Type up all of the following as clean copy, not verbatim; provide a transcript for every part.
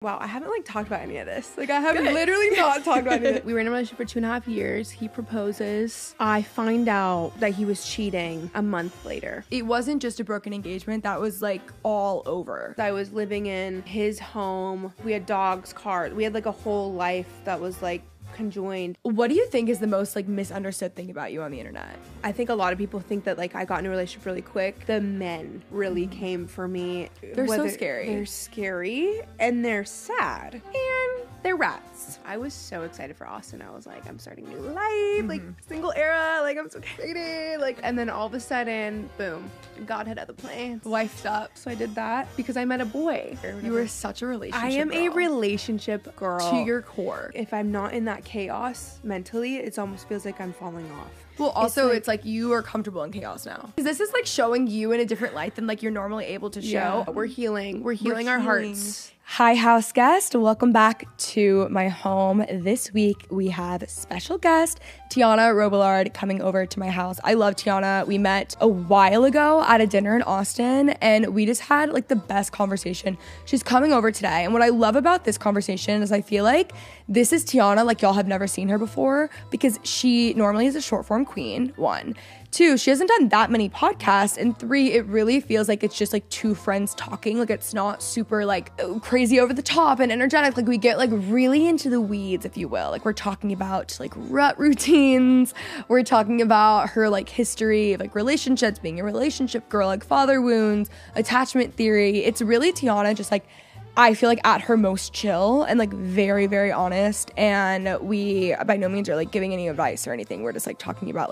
Wow, I haven't talked about any of this. I have literally not talked about any of it. We were in a relationship for 2.5 years. He proposes. I find out that he was cheating a month later. It wasn't just a broken engagement. That was all over. I was living in his home. We had dogs, cars. We had a whole life that was conjoined. What do you think is the most misunderstood thing about you on the internet? I think a lot of people think that I got in a relationship really quick. The men really came for me. They're so scary. They're scary and they're sad and they're rats. I was so excited for Austin. I was I'm starting a new life, single era. I'm so excited. And then all of a sudden, boom, God had other plans. Wifed up. So I did that because I met a boy. You were such a relationship I am girl. a relationship girl. To your core. If I'm not in that chaos mentally, it almost feels like I'm falling off. Well, also, it's you are comfortable in chaos now. Because this is showing you in a different light than you're normally able to show. Yeah. We're healing. We're healing our hearts. Hi, house guest. Welcome back to my home. This week, we have special guest, Tiana Robillard, coming over to my house. I love Tiana. We met a while ago at a dinner in Austin, and we just had the best conversation. She's coming over today, and what I love about this conversation is I feel this is Tiana, y'all have never seen her before, because she normally is a short form queen, 1. 2, she hasn't done that many podcasts, and 3, it really feels it's just two friends talking. It's not super crazy over the top and energetic. We get really into the weeds, if you will. We're talking about rut routines. We're talking about her history of relationships, being a relationship girl, father wounds, attachment theory. It's really Tiana just I feel at her most chill and very, very honest. And we by no means are giving any advice or anything. We're just talking about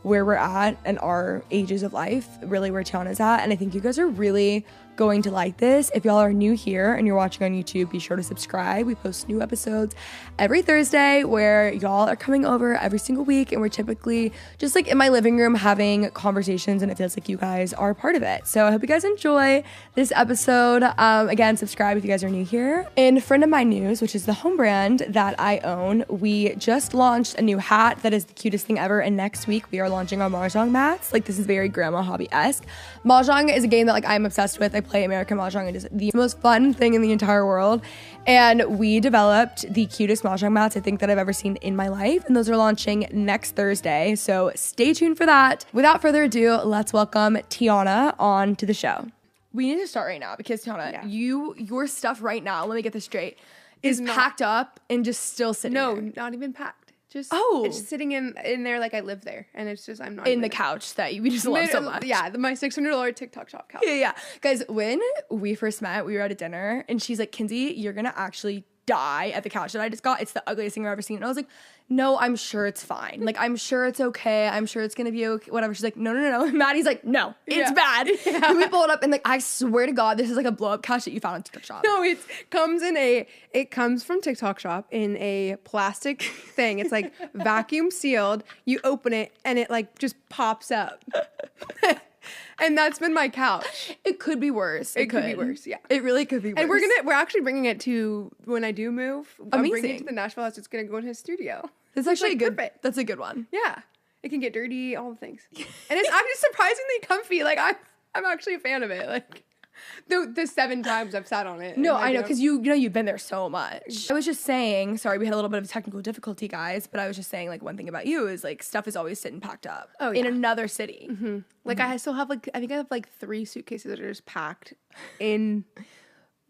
where we're at and our ages of life, really where Tiana's at. And I think you guys are really going to like this. If y'all are new here and you're watching on YouTube, be sure to subscribe. We post new episodes every Thursday where y'all are coming over every single week, and we're typically just in my living room having conversations, and it feels you guys are a part of it. So I hope you guys enjoy this episode. Again, subscribe if you guys are new here. In Friend of Mine News, which is the home brand that I own, we just launched a new hat that is the cutest thing ever, and next week we are launching our Mahjong mats. This is very grandma hobby-esque. Mahjong is a game that I'm obsessed with. I play American Mahjong. It is the most fun thing in the entire world. And we developed the cutest Mahjong mats I think that I've ever seen in my life. And those are launching next Thursday. So stay tuned for that. Without further ado, let's welcome Tiana on to the show. We need to start right now because Tiana, your stuff right now, let me get this straight, is packed up and just still sitting there. No, not even packed. It's just sitting in there I live there, and it's just I'm not in the couch that we just love so much. Yeah, my $600 TikTok shop couch. Yeah. Guys, when we first met, we were at a dinner, and she's like, Kinsey, you're gonna actually die at the couch that I just got. It's the ugliest thing I've ever seen. And I was like, no, I'm sure it's fine. I'm sure it's okay. I'm sure it's gonna be okay. Whatever. She's like, no. And Maddie's like, no, it's bad. Yeah. And we pull it up, and I swear to God, this is a blow up couch that you found on TikTok Shop. No, it comes from TikTok Shop in a plastic thing. It's vacuum sealed. You open it, and it just pops up. And that's been my couch. It could be worse. It could be worse, yeah. It really could be worse. And we're actually bringing it to, when I do move, I'm bringing it to the Nashville house. It's going to go in his studio. That's actually perfect. That's a good one. Yeah. It can get dirty, all the things. And it's actually surprisingly comfy. I'm actually a fan of it. The 7 times I've sat on it. No, I know, because you know you've been there so much. I was just saying, sorry, we had a little bit of technical difficulty, guys, but I was just saying, one thing about you is, stuff is always sitting packed up. Oh, yeah. In another city. Mm-hmm. I still have, I think I have, 3 suitcases that are just packed in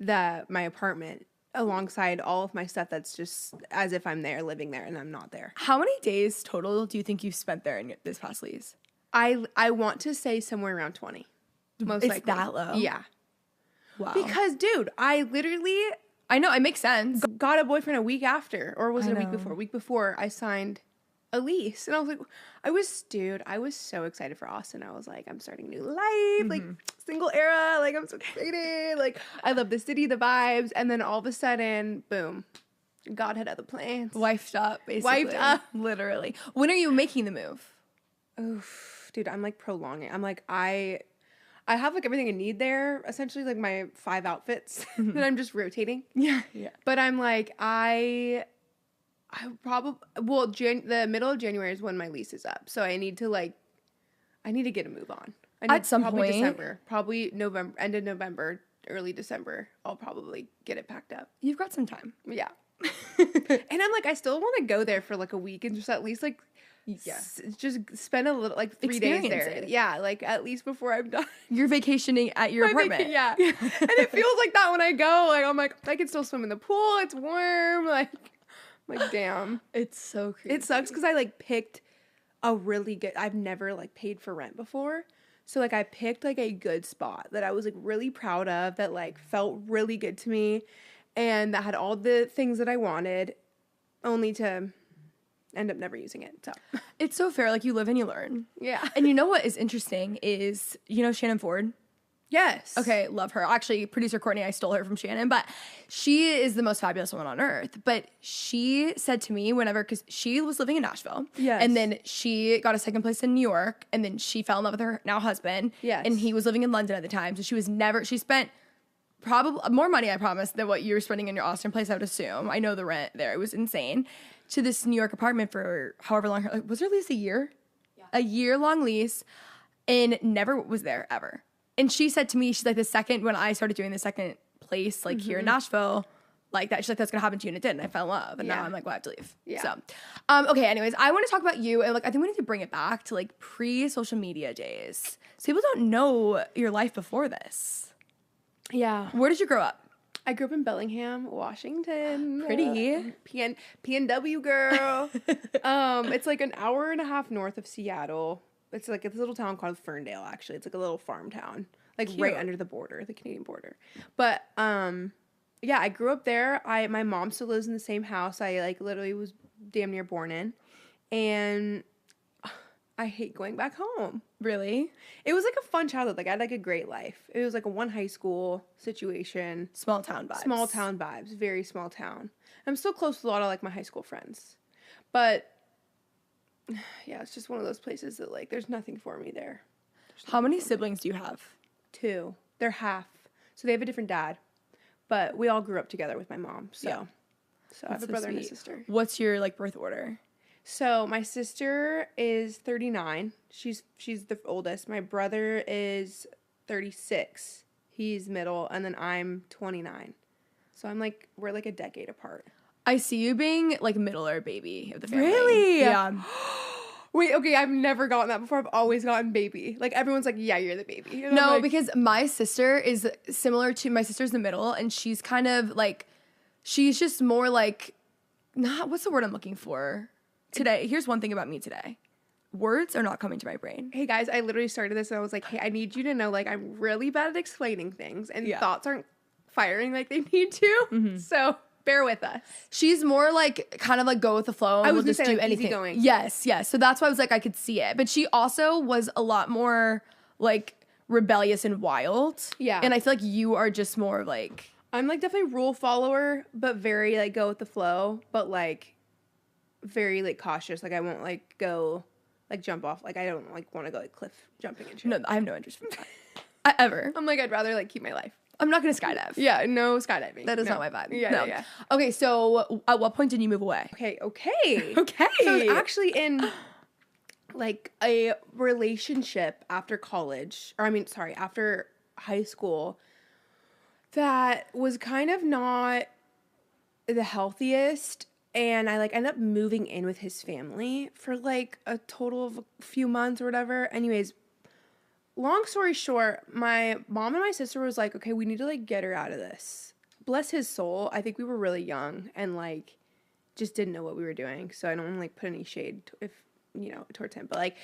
my apartment alongside all of my stuff that's just as if I'm there, living there, and I'm not there. How many days total do you think you've spent there in this past lease? I want to say somewhere around 20. Most likely. It's that low? Yeah. Wow. Because, dude, I know, it makes sense. Got a boyfriend a week after, or was it a week before? A week before I signed a lease. And I was like, I was so excited for Austin. I was like, I'm starting a new life, single era, I'm so excited. I love the city, the vibes. And then all of a sudden, boom, God had other plans. Wifed up, basically. Wifed up. Literally. When are you making the move? Oof, dude, I'm prolonging. I'm I have everything I need there, essentially my 5 outfits that I'm just rotating. Yeah. But I'm I probably, the middle of January is when my lease is up. So I need to get a move on. At some probably point. December, probably November, end of November, early December, I'll probably get it packed up. You've got some time. Yeah. And I'm like, I still want to go there for like a week and just at least like, just spend a little, like 3 days there. It. Yeah, like at least before I'm done. You're vacationing at your apartment. Yeah. And it feels like that when I go. Like, I'm like, I can still swim in the pool. It's warm. Like damn. It's so crazy. It sucks because I like picked a really good, I've never like paid for rent before. So like I picked like a good spot that I was like really proud of, that like felt really good to me and that had all the things that I wanted, only to end up never using it. So it's so fair. Like, you live and you learn. Yeah. And you know what is interesting is, you know, Shannon Ford? Yes. Okay, love her. Actually, producer Courtney, I stole her from Shannon, but she is the most fabulous woman on earth. But she said to me whenever, because she was living in Nashville. Yes. And then she got a second place in New York, and then she fell in love with her now husband. Yes. And he was living in London at the time. So she spent probably more money, I promise, than what you were spending in your Austin place, I would assume. I know the rent there. It was insane. To this New York apartment for however long. Like, was her lease a year? Yeah. A year-long lease, and never was there ever. And she said to me, she's like, the second, when I started doing the second place, like here in Nashville, like that, she's like, that's going to happen to you. And it did. And I fell in love. And now I'm like, well, I have to leave. Yeah. So, okay. Anyways, I want to talk about you. And like, I think we need to bring it back to like pre-social media days. So people don't know your life before this. Yeah. Where did you grow up? I grew up in Bellingham, Washington. Pretty. PNW girl. It's like an hour and a half north of Seattle. It's like a little town called Ferndale, actually. It's like a little farm town, like Cute. right under the border, the Canadian border. But yeah, I grew up there. My mom still lives in the same house I like literally was damn near born in, and I hate going back home. Really? It was like a fun childhood. Like I had like a great life. It was like a one high school situation. Small town vibes. Small town vibes. Very small town. I'm still close to a lot of like my high school friends, but yeah, it's just one of those places that like there's nothing for me there. How many siblings do you have? 2. They're half. So they have a different dad. But we all grew up together with my mom. So Yeah. So I have a brother and a sister. What's your like birth order? So my sister is 39. She's the oldest. My brother is 36. He's middle, and then I'm 29. So we're like a decade apart. I see you being like middle or baby of the family. Really? Yeah. Wait, okay, I've never gotten that before. I've always gotten baby. Like, everyone's like, yeah, you're the baby. And No, like, because my sister is similar to, my sister's the middle, and she's kind of like, she's just more like, what's the word I'm looking for? Today, here's one thing about me today. Words are not coming to my brain. Hey, guys, I literally started this, and I was like, hey, I need you to know, like, I'm really bad at explaining things, and thoughts aren't firing like they need to. Mm-hmm. So bear with us. She's more like kind of like go with the flow. And I was we'll just do like anything. Easygoing. Yes. So that's why I was like, I could see it. But she also was a lot more like rebellious and wild. Yeah. And I feel like you are just more like, I'm like definitely rule follower, but very like go with the flow, but like very like cautious. Like I won't like go like jump off. Like I don't like want to go like cliff jumping and shit. No, I have no interest in that. Ever. I'm like, I'd rather like keep my life. I'm not going to skydive. Yeah, no skydiving. That is not my vibe. Yeah, no. yeah. Okay, so at what point did you move away? Okay. Okay. So I was actually in like a relationship after college, after high school that was kind of not the healthiest. And I like ended up moving in with his family for like a total of a few months or whatever. Anyways, long story short, my mom and my sister was like, okay, we need to like get her out of this. Bless his soul. I think we were really young and like just didn't know what we were doing. So I don't want to like put any shade towards him. But like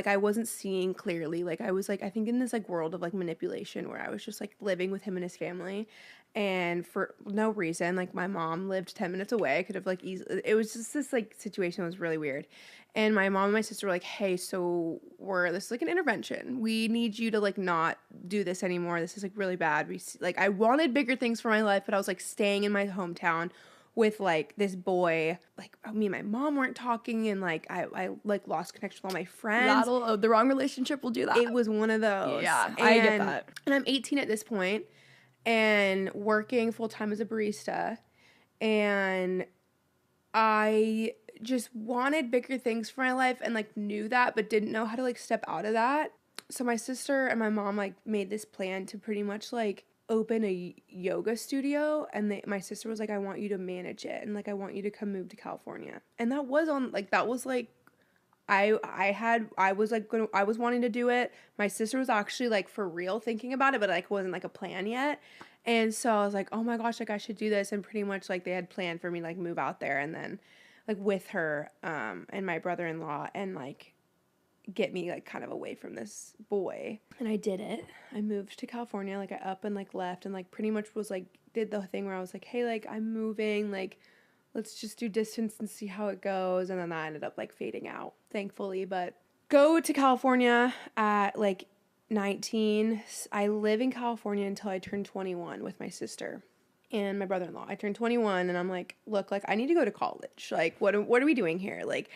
I wasn't seeing clearly. Like I was like, I think in this like world of like manipulation where I was just like living with him and his family. And for no reason, like my mom lived 10 minutes away. I could have like easily, it was just this like situation that was really weird. And my mom and my sister were like, hey, so this is like an intervention. We need you to like not do this anymore. This is like really bad. I wanted bigger things for my life, but I was like staying in my hometown with like this boy. Like me and my mom weren't talking, and like I like lost connection with all my friends. The wrong relationship will do that. It was one of those. Yeah, I get that. And I'm 18 at this point and working full time as a barista, and I just wanted bigger things for my life and like knew that, but didn't know how to like step out of that. so my sister and my mom like made this plan to pretty much like open a yoga studio, and my sister was like, I want you to manage it, and like I want you to come move to California. And that was I was wanting to do it. My sister was actually like for real thinking about it, but like wasn't like a plan yet. And so I was like, oh my gosh, like I should do this. And pretty much like they had planned for me to like move out there and then like with her and my brother-in-law and like get me like kind of away from this boy. And I did it. I moved to California. Like I up and like left and like pretty much was like did the thing where I was like, hey, like I'm moving, like let's just do distance and see how it goes. And then that ended up like fading out, thankfully. But go to California at like 19. I live in California until I turned 21 with my sister and my brother-in-law. I turned 21 and I'm like, look, like I need to go to college. Like what are we doing here? Like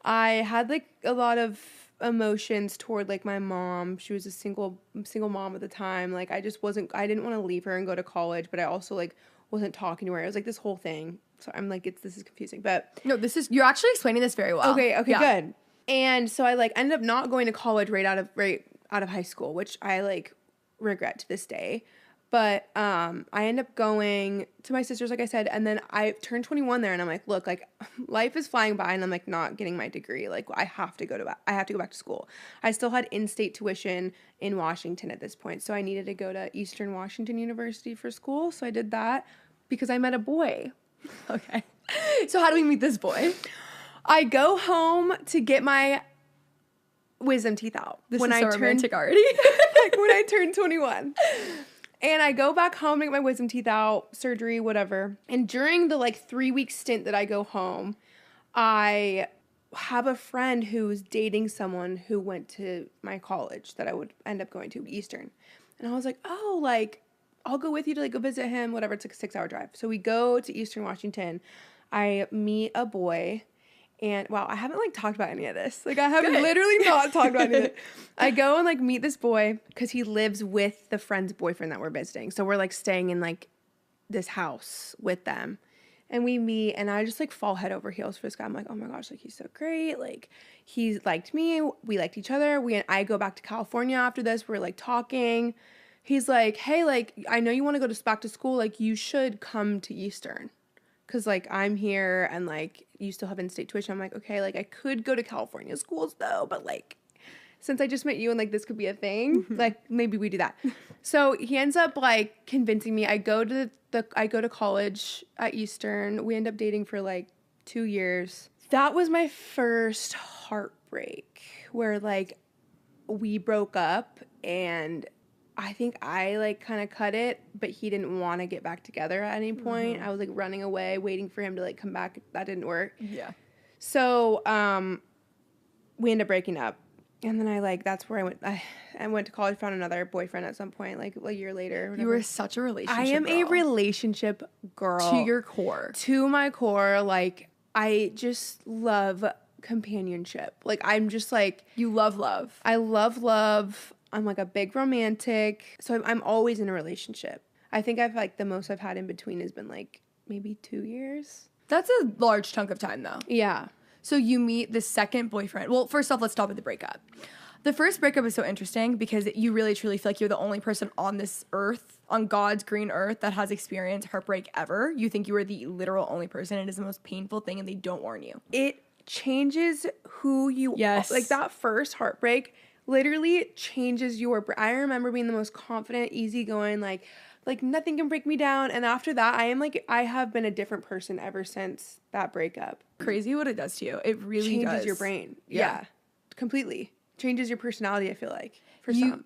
I had like a lot of emotions toward like my mom. She was a single mom at the time. Like I didn't want to leave her and go to college, but I also like wasn't talking to her. It was like this whole thing. So I'm like, this is confusing, but no, you're actually explaining this very well. Okay, yeah. Good. And so I like ended up not going to college right out of high school, which I like regret to this day. But I ended up going to my sister's, like I said, and then I turned 21 there, and I'm like, look, like life is flying by, and I'm like not getting my degree. Like I have to go back to school. I still had in-state tuition in Washington at this point, so I needed to go to Eastern Washington University for school. So I did that because I met a boy. Okay. So how do we meet this boy? I go home to get my wisdom teeth out. This is so romantic already. Like when I turned 21. And I go back home to get my wisdom teeth out, surgery, whatever. And during the like 3-week stint that I go home, I have a friend who's dating someone who went to my college that I would end up going to, Eastern. And I was like, oh, like, I'll go with you to like go visit him, whatever. It's like a 6-hour drive. So we go to Eastern Washington. I meet a boy, and wow, I haven't like talked about any of this. Like I have literally not talked about any of it. I go and like meet this boy because he lives with the friend's boyfriend that we're visiting. So we're like staying in like this house with them, and we meet, and I just like fall head over heels for this guy. I'm like, oh my gosh, like he's so great. Like he liked me. We liked each other. I go back to California after this. We're like talking. He's like, hey, like, I know you want to go back to school. Like, you should come to Eastern. Because, like, I'm here and, like, you still have in-state tuition. I'm like, okay, like, I could go to California schools, though. But, like, since I just met you and, like, this could be a thing, like, maybe we do that. So he ends up, like, convincing me. I go to college at Eastern. We end up dating for, like, 2 years. That was my first heartbreak where, like, we broke up and I think I like kind of cut it, but he didn't want to get back together at any point. Mm-hmm. I was like running away, waiting for him to like come back. That didn't work. Yeah. So we ended up breaking up, and then that's where I went. I went to college, found another boyfriend at some point, like a year later. You were such a relationship girl. I am a relationship girl to your core. To my core, like I just love companionship. Like I'm just like you love love. I love love. I'm like a big romantic. So I'm always in a relationship. I think I've like the most I've had in between has been like maybe 2 years. That's a large chunk of time though. Yeah. So you meet the second boyfriend. Well, first off, let's stop with the breakup. The first breakup is so interesting because you really truly feel like you're the only person on this earth, on God's green earth, that has experienced heartbreak ever. You think you are the literal only person. It is the most painful thing and they don't warn you. It changes who you are. Like that first heartbreak literally changes I remember being the most confident, easygoing, like nothing can break me down. And after that, I have been a different person ever since that breakup. Crazy what it does to you. It really changes your brain. Yeah. Completely. Changes your personality, I feel like.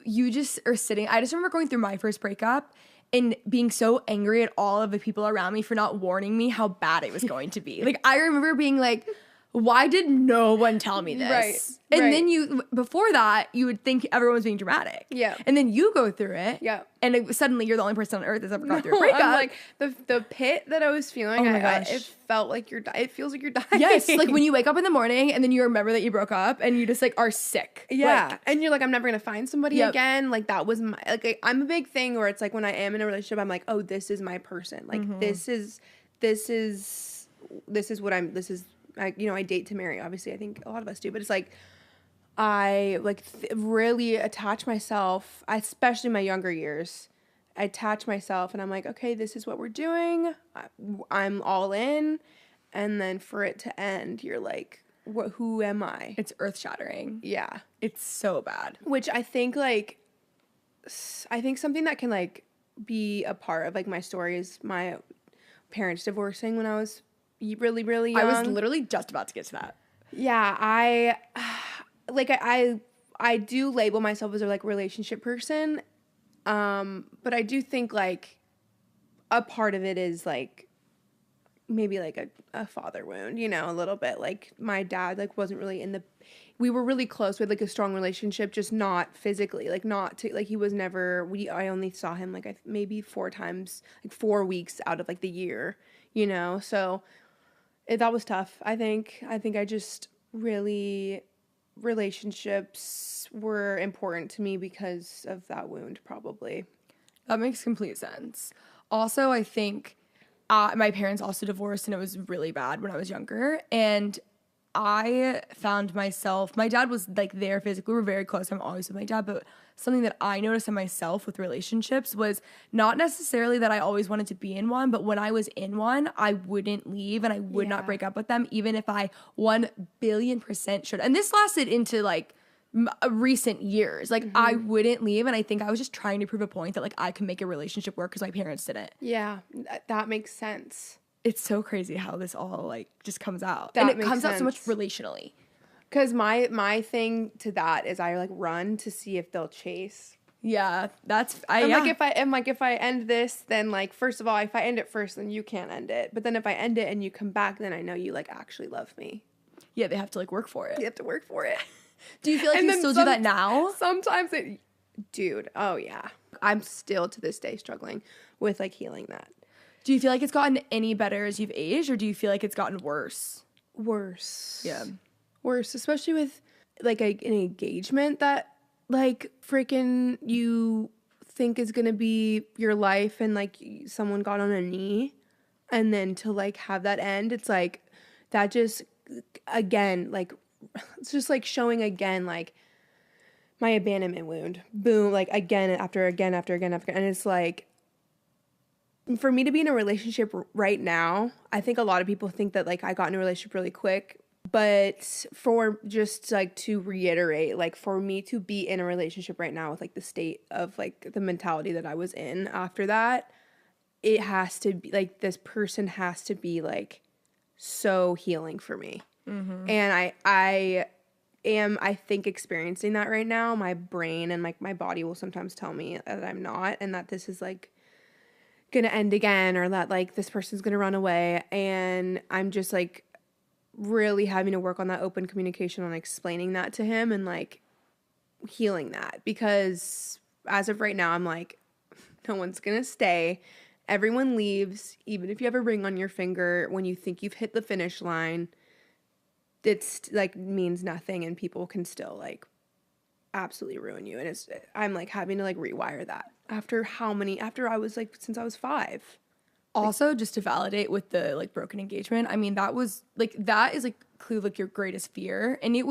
You just are sitting. I just remember going through my first breakup and being so angry at all of the people around me for not warning me how bad it was going to be. Like I remember being like, why did no one tell me this? Right. And then before that, you would think everyone was being dramatic. Yeah. And then you go through it. Yeah. And suddenly you're the only person on earth that's ever gone through a breakup. I'm like, the pit that I was feeling, oh my gosh. It felt like it feels like you're dying. Yes. Like when you wake up in the morning and then you remember that you broke up and you just like are sick. Yeah. Like, and you're like, I'm never going to find somebody again. Like that was I'm a big thing where it's like when I am in a relationship, I'm like, oh, this is my person. Like this is what I date to marry. Obviously, I think a lot of us do, but it's like, I like really attach myself, especially my younger years. I attach myself and I'm like, okay, this is what we're doing. I'm all in. And then for it to end, you're like, what, who am I? It's earth-shattering. Yeah. It's so bad. Which I think like, I think something that can like be a part of like my story is my parents divorcing when I was really, really young. I was literally just about to get to that. Yeah, I do label myself as a like relationship person, but I do think like a part of it is like maybe like a father wound, you know, a little bit. Like my dad like wasn't really we were really close with like a strong relationship, just not physically, like not to like he was never I only saw him like maybe 4 times, like 4 weeks out of like the year, you know, so that was tough. I think I just really relationships were important to me because of that wound, probably. That makes complete sense. Also, I think my parents also divorced, and it was really bad when I was younger. And I found myself, my dad was like there physically. We were very close. I'm always with my dad. But something that I noticed in myself with relationships was not necessarily that I always wanted to be in one, but when I was in one, I wouldn't leave and I would not break up with them, even if I 1,000,000,000% should. And this lasted into like recent years. Like I wouldn't leave, and I think I was just trying to prove a point that like I could make a relationship work because my parents didn't. Yeah, that makes sense. It's so crazy how this all like just comes out. And it comes out so much relationally. Because my thing to that is I like run to see if they'll chase. Yeah, like if I end this, then like first of all, if I end it first, then you can't end it. But then if I end it and you come back, then I know you like actually love me. Yeah, they have to like work for it. You have to work for it. Do you feel like you still do that now? Sometimes dude, oh yeah. I'm still to this day struggling with like healing that. Do you feel like it's gotten any better as you've aged, or do you feel like it's gotten worse? Worse. Yeah. Worse, especially with like an engagement that like freaking you think is gonna be your life, and like someone got on a knee, and then to like have that end, it's like that just again like it's just like showing again like my abandonment wound. Boom, like again after again after again after, and it's like for me to be in a relationship right now, I think a lot of people think that like I got in a relationship really quick, but for just like to reiterate, like for me to be in a relationship right now with like the state of like the mentality that I was in after that, it has to be like this person has to be like so healing for me. Mm-hmm. And I am, I think, experiencing that right now. My brain and like my body will sometimes tell me that I'm not, and that this is like gonna end again, or that like this person's gonna run away, and I'm just like really having to work on that open communication, on explaining that to him and like healing that, because as of right now I'm like, no one's gonna stay, everyone leaves. Even if you have a ring on your finger when you think you've hit the finish line, it's like means nothing, and people can still like absolutely ruin you. And I'm like having to like rewire that after I was like, since I was 5. Also, just to validate with the like broken engagement, I mean, that was like, that is like clearly like your greatest fear. And it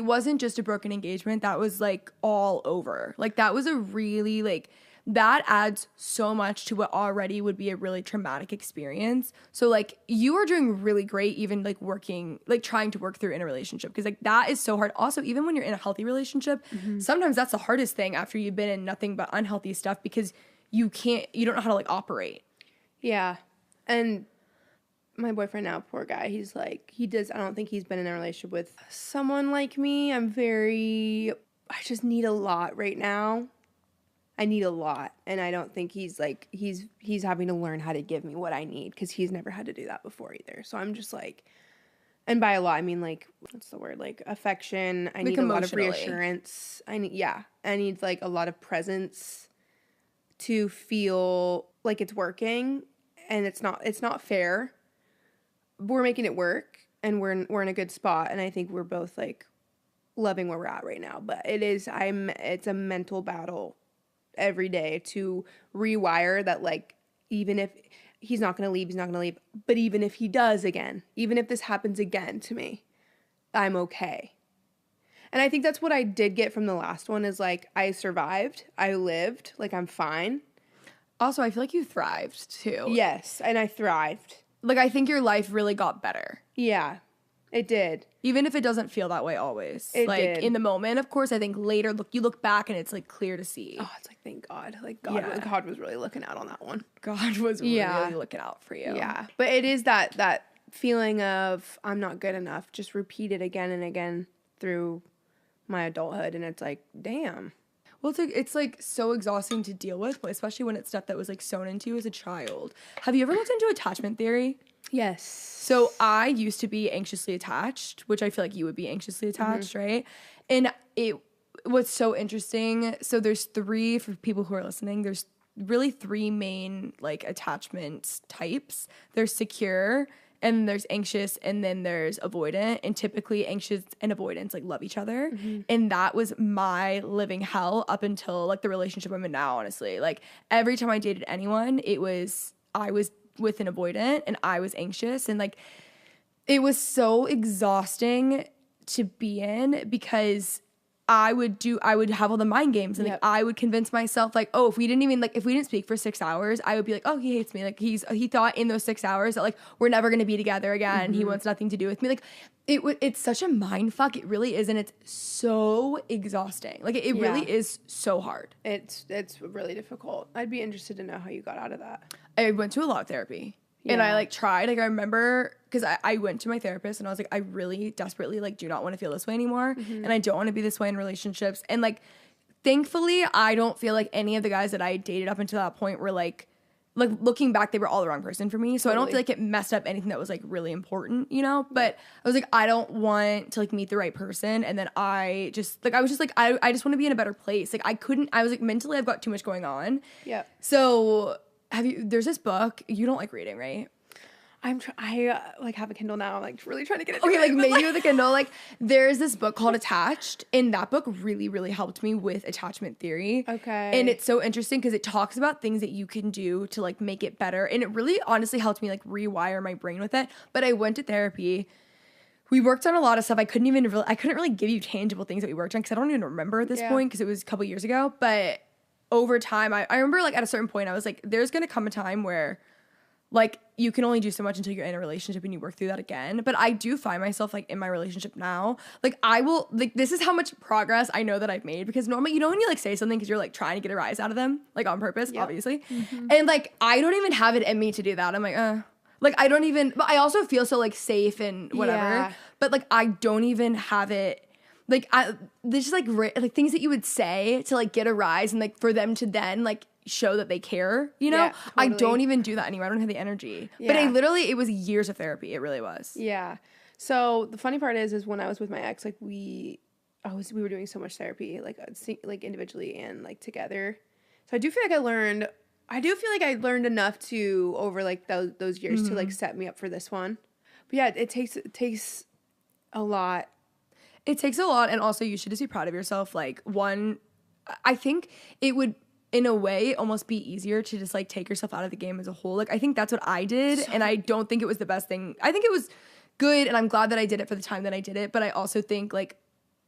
wasn't just a broken engagement. That was like all over. Like that was a really like, that adds so much to what already would be a really traumatic experience. So like you are doing really great, even like working, like trying to work through in a relationship, because like that is so hard. Also, even when you're in a healthy relationship, sometimes that's the hardest thing after you've been in nothing but unhealthy stuff, because you don't know how to like operate. Yeah. And my boyfriend now, poor guy, he's like, I don't think he's been in a relationship with someone like me. I just need a lot right now. I need a lot. And I don't think he's having to learn how to give me what I need, because he's never had to do that before either. So I'm just like, and by a lot, I mean like, what's the word? Like affection. I need a lot of reassurance. I need like a lot of presence to feel like it's working. And it's not fair. We're making it work, and we're in a good spot, and I think we're both like loving where we're at right now. But it's a mental battle every day to rewire that, like, even if he's not going to leave, but even if he does again, even if this happens again to me, I'm okay. And I think that's what I did get from the last one is like, I survived, I lived, like I'm fine. Also, I feel like you thrived too. Yes, and I thrived. Like, I think your life really got better. Yeah, it did. Even if it doesn't feel that way always. It like, did. in the moment, of course, I think later, you look back and it's, like, clear to see. Oh, it's like, thank God. Like, God was really looking out on that one. God was really looking out for you. Yeah, but it is that feeling of I'm not good enough, just repeated again and again through my adulthood, and it's like, damn. Well, it's like so exhausting to deal with, especially when it's stuff that was like sewn into you as a child. Have you ever looked into attachment theory? Yes. So I used to be anxiously attached, which I feel like you would be anxiously attached, right? And it was so interesting. So there's three, for people who are listening, there's really three main like attachment types. There's secure, and there's anxious, and then there's avoidant. And typically anxious and avoidance like love each other. And that was my living hell up until like the relationship I'm in now, honestly. Like every time I dated anyone, I was with an avoidant and I was anxious. And like it was so exhausting to be in because I would have all the mind games and like I would convince myself like, oh, if we didn't speak for 6 hours, I would be like, oh, he hates me. Like he thought in those 6 hours that like we're never going to be together again. He wants nothing to do with me. Like it's such a mind fuck. It really is. And it's so exhausting. Like it really is so hard. It's really difficult. I'd be interested to know how you got out of that. I went to a lot of therapy. And I like tried, like I remember, because I went to my therapist and I was like, I really desperately like do not want to feel this way anymore. And I don't want to be this way in relationships. And like, thankfully, I don't feel like any of the guys that I dated up until that point were like looking back, they were all the wrong person for me. So I don't feel like it messed up anything that was like really important, you know? But I was like, I don't want to like meet the right person. And then I just want to be in a better place. Like I was like mentally, I've got too much going on. Yeah. So there's this book, you don't like reading, right? I like have a Kindle now. I'm like really trying to get it. Okay, like maybe with a Kindle. Like there's this book called Attached, and that book really, really helped me with attachment theory. Okay. And it's so interesting because it talks about things that you can do to like make it better. And it really honestly helped me like rewire my brain with it. But I went to therapy. We worked on a lot of stuff. I couldn't really give you tangible things that we worked on because I don't even remember at this point because it was a couple years ago. But over time, I remember like at a certain point, I was like, there's going to come a time where like you can only do so much until you're in a relationship and you work through that again. But I do find myself like in my relationship now, like I will, like this is how much progress I know that I've made because normally, you know, when you like say something because you're like trying to get a rise out of them, like on purpose, obviously. And like, I don't even have it in me to do that. I'm like, like I don't even, but I also feel so like safe and whatever, but like I don't even have it. Like there's just like things that you would say to like get a rise and like for them to then like show that they care, you know? Totally. I don't even do that anymore. I don't have the energy. But it was years of therapy. It really was. Yeah. So the funny part is when I was with my ex, like we were doing so much therapy, like individually and like together. So I do feel like I learned enough to over like those years to like set me up for this one. But yeah, it takes a lot. It takes a lot, and also you should just be proud of yourself. Like I think it would in a way almost be easier to just like take yourself out of the game as a whole. Like I think that's what I did, and I don't think it was the best thing. I think it was good, and I'm glad that I did it for the time that I did it, but I also think like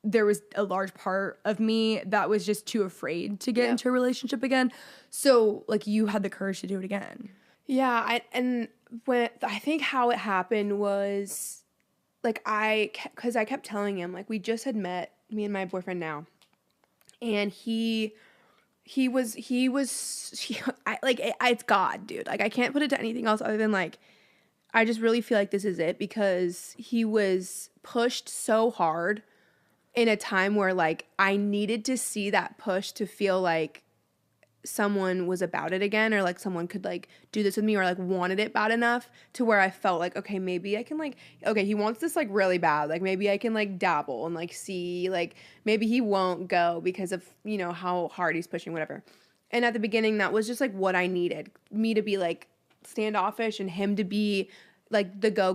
there was a large part of me that was just too afraid to get into a relationship again. So like you had the courage to do it again. Yeah, I think how it happened was like because I kept telling him like we just had met, me and my boyfriend now, and it's God, dude. Like I can't put it to anything else other than like I just really feel like this is it because he was pushed so hard in a time where like I needed to see that push to feel like someone was about it again, or like someone could like do this with me, or like wanted it bad enough to where I felt like, okay, maybe I can like, okay, he wants this like really bad, like maybe I can like dabble and like see, like maybe he won't go because of, you know, how hard he's pushing, whatever. And at the beginning that was just like what I needed, me to be like standoffish and him to be like the go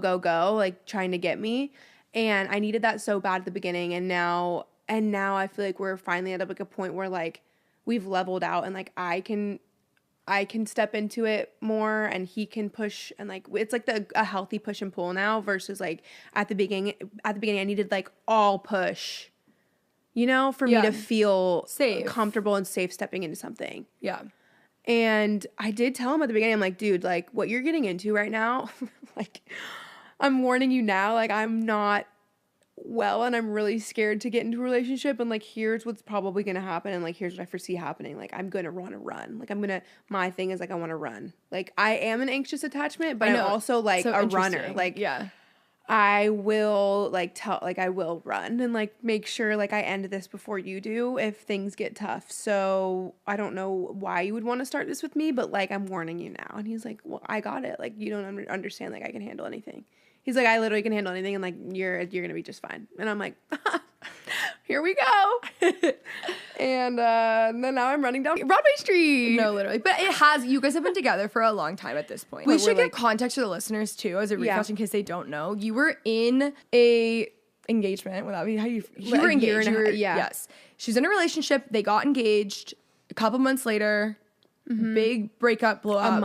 like trying to get me. And I needed that so bad at the beginning, and now I feel like we're finally at like a point where like we've leveled out, and like I can step into it more, and he can push, and like it's like a healthy push and pull now versus like at the beginning I needed like all push you know, for me to feel safe, comfortable and safe stepping into something. Yeah. And I did tell him at the beginning, I'm like, dude, like what you're getting into right now, like I'm warning you now, like I'm not well and I'm really scared to get into a relationship, and like here's what's probably gonna happen, and like here's what I foresee happening. Like I'm gonna want to run. Like my thing is like I want to run. Like I am an anxious attachment, but I'm also like a runner. Like I will I will run and like make sure like I end this before you do if things get tough. So I don't know why you would want to start this with me, but like I'm warning you now. And he's like, well, I got it. Like you don't understand. Like I can handle anything. He's like, I literally can handle anything, and like you're gonna be just fine. And I'm like, here we go. And then now I'm running down Broadway Street. No, literally, but you guys have been together for a long time at this point. We should give context to the listeners too, as a refresh in case they don't know. You were in a engagement without how you were engaged. Yes, she was in a relationship. They got engaged. A couple months later, big breakup, blow up.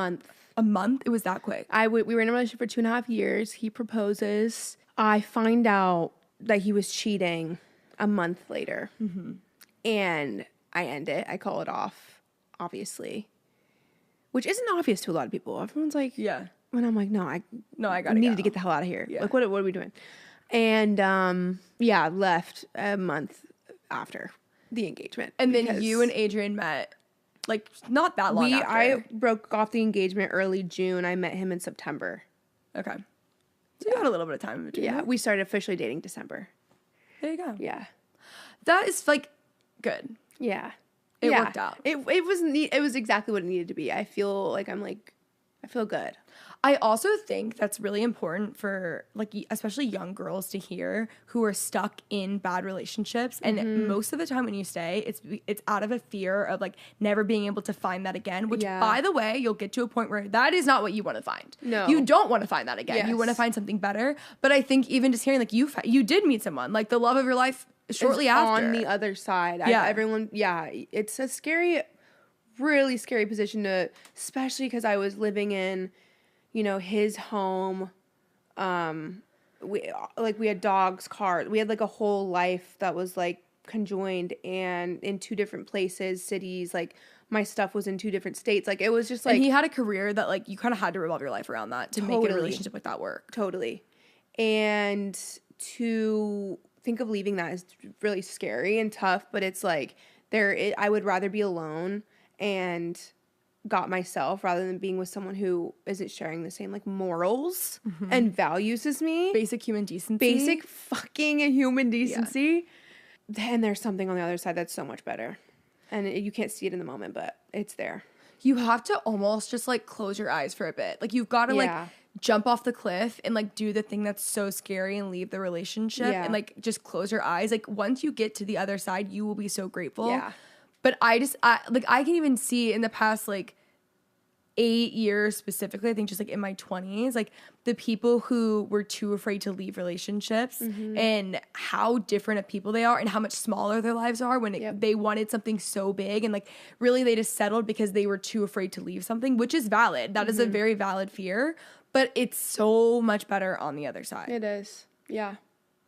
A month? It was that quick. We were in a relationship for 2.5 years. He proposes. I find out that he was cheating a month later. And I end it. I call it off, obviously. Which isn't obvious to a lot of people. Everyone's like, yeah. And I'm like, no, I needed to get the hell out of here. Yeah. Like, what are we doing? And, left a month after the engagement. And then you and Adrian met. Like, not that long after. I broke off the engagement early June. I met him in September. Okay. So you had a little bit of time in between. Yeah, we started officially dating December. There you go. Yeah. That is, like, good. Yeah. It worked out. It was neat. It was exactly what it needed to be. I feel like I feel good. I also think that's really important for, like, especially young girls to hear who are stuck in bad relationships. And most of the time when you stay, it's out of a fear of, like, never being able to find that again, which, by the way, you'll get to a point where that is not what you want to find. No. You don't want to find that again. Yes. You want to find something better. But I think even just hearing, like, you did meet someone, like, the love of your life shortly after. On the other side. It's a scary, really scary position to, especially because I was living in, you know, his home. We had dogs, cars. We had like a whole life that was like conjoined and in two different places, cities. Like my stuff was in two different states. Like it was just like. And he had a career that like you kind of had to revolve your life around that to make a relationship like that work. Totally. And to think of leaving that is really scary and tough, but it's like I would rather be alone and got myself rather than being with someone who isn't sharing the same like morals and values as me. Basic human decency. Basic fucking human decency. Yeah. Then there's something on the other side that's so much better. And you can't see it in the moment, but it's there. You have to almost just like close your eyes for a bit. Like you've got to like jump off the cliff and like do the thing that's so scary and leave the relationship and like just close your eyes. Like once you get to the other side, you will be so grateful. Yeah. But I can even see in the past like 8 years specifically, I think just like in my 20s, like the people who were too afraid to leave relationships and how different of people they are and how much smaller their lives are when they wanted something so big and like really they just settled because they were too afraid to leave something, which is valid. That is a very valid fear, but it's so much better on the other side. It is. Yeah.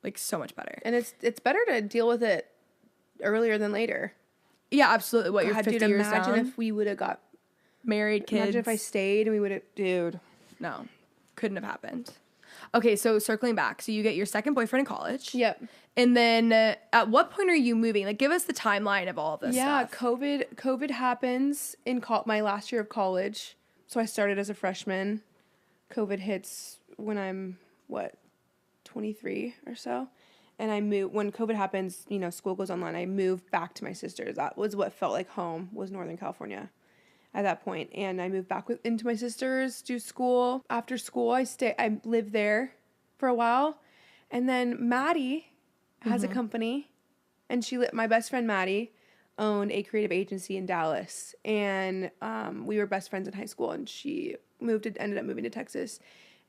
Like so much better. And it's better to deal with it earlier than later. Yeah, absolutely. What, you're 50 years down? Imagine if we would have got married, kids. Imagine if I stayed and we would have, dude. No, couldn't have happened. Okay, so circling back. So you get your second boyfriend in college. Yep. And then at what point are you moving? Like, give us the timeline of all of this stuff. Yeah, COVID happens in my last year of college. So I started as a freshman. COVID hits when I'm, 23 or so. And I moved, when COVID happens, you know, school goes online. I moved back to my sister's. That was what felt like home, was Northern California at that point. And I moved back into my sister's, do school. After school, I lived there for a while. And then Maddie has a company. And my best friend Maddie owned a creative agency in Dallas. And we were best friends in high school. And she ended up moving to Texas.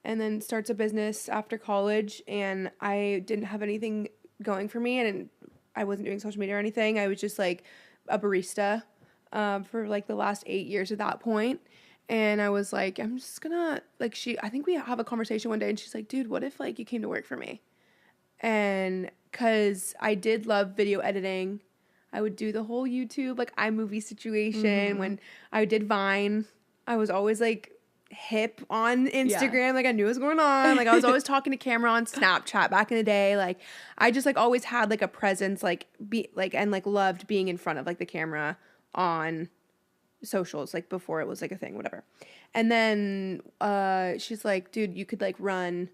And then starts a business after college, and I didn't have anything going for me, and I wasn't doing social media or anything. I was just like a barista for like the last 8 years at that point. And I was like, I'm just gonna I think we have a conversation one day, and she's like, dude, what if like you came to work for me? And because I did love video editing. I would do the whole YouTube, like, iMovie situation. When I did Vine, I was always, like, hip on Instagram. Like, I knew what was going on. Like, I was always talking to camera on Snapchat back in the day. Like, I just, like, always had, like, a presence, like, and, like, loved being in front of, like, the camera on socials, like, before it was, like, a thing, whatever. And then she's like, dude, you could, like, run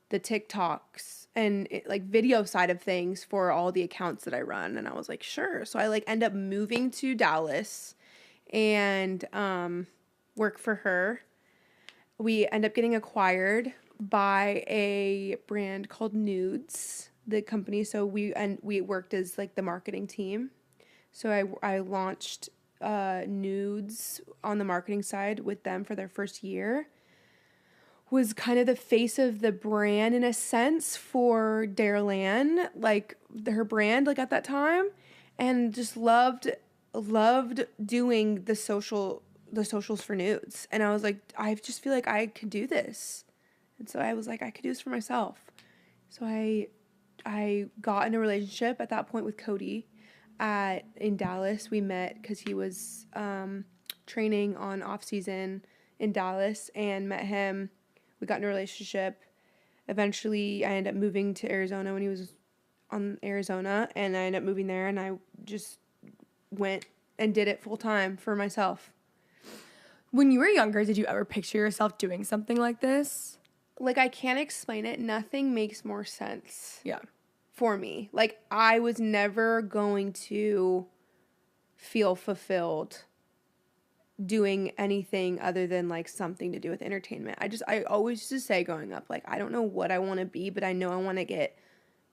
the TikToks and like video side of things for all the accounts that I run. And I was like, sure. So I like end up moving to Dallas and work for her. We end up getting acquired by a brand called Nudes, the company. So we worked as like the marketing team. So I launched Nudes on the marketing side with them for their first year. Was kind of the face of the brand in a sense for Darelan, like her brand, like at that time, and just loved doing the socials for Nudes. And I was like, I just feel like I could do this, and so I was like, I could do this for myself. So I got in a relationship at that point with Cody in Dallas. We met because he was training on off season in Dallas, and met him. We got in a relationship. Eventually, I ended up moving to Arizona when he was on Arizona, and I ended up moving there, and I just went and did it full time for myself. When you were younger, did you ever picture yourself doing something like this? Like, I can't explain it. Nothing makes more sense. Yeah. For me. Like, I was never going to feel fulfilled doing anything other than like something to do with entertainment. I always used to say growing up, like, I don't know what I want to be, but I know I want to get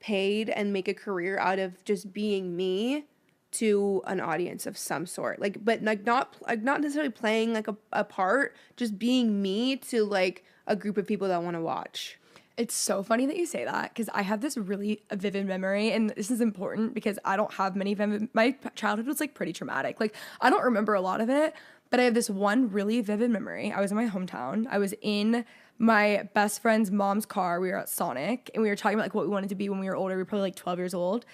paid and make a career out of just being me to an audience of some sort. Like, but like not necessarily playing like a part, just being me to like a group of people that want to watch. It's so funny that you say that, because I have this really vivid memory, and this is important because I don't have many my childhood was like pretty traumatic. Like, I don't remember a lot of it, but I have this one really vivid memory. I was in my hometown. I was in my best friend's mom's car. We were at Sonic, and we were talking about like what we wanted to be when we were older. We were probably like 12 years old.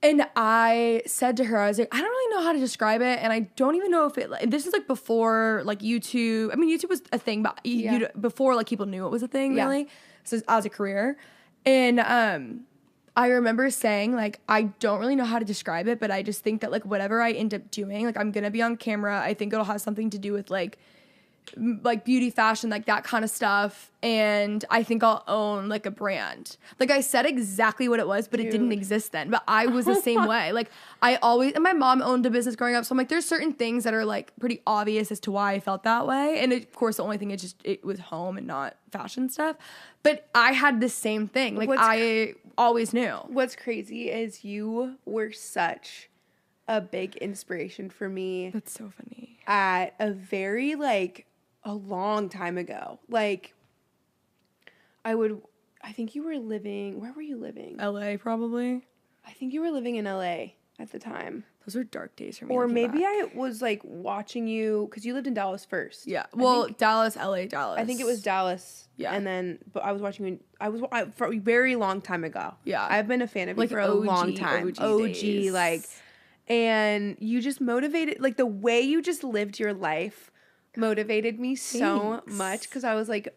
And I said to her, I was like, I don't really know how to describe it, and I don't even know if it, like, this is like before like YouTube. I mean, YouTube was a thing, but before like people knew it was a thing, really. So as a career. And I remember saying, like, I don't really know how to describe it, but I just think that, like, whatever I end up doing, like, I'm going to be on camera. I think it'll have something to do with, like beauty, fashion, like, that kind of stuff. And I think I'll own, like, a brand. Like, I said exactly what it was, but It didn't exist then. But I was the same way. Like, and my mom owned a business growing up. So I'm like, there's certain things that are, like, pretty obvious as to why I felt that way. And of course, the only thing is just, it was home and not fashion stuff. But I had the same thing. Like, I always knew. What's crazy is you were such a big inspiration for me. That's so funny. At a very, like, a long time ago. Like, I think you were living, where were you living? LA, probably. I think you were living in LA at the time. Those were dark days for me. Or maybe I was, like, watching you, because you lived in Dallas first. Yeah. Well, Dallas, LA, Dallas. I think it was Dallas. Yeah. And then, but I was watching you, for a very long time ago. Yeah. I've been a fan of you for a long time. OG, like, and you just motivated, like, the way you just lived your life motivated me so much, because I was like,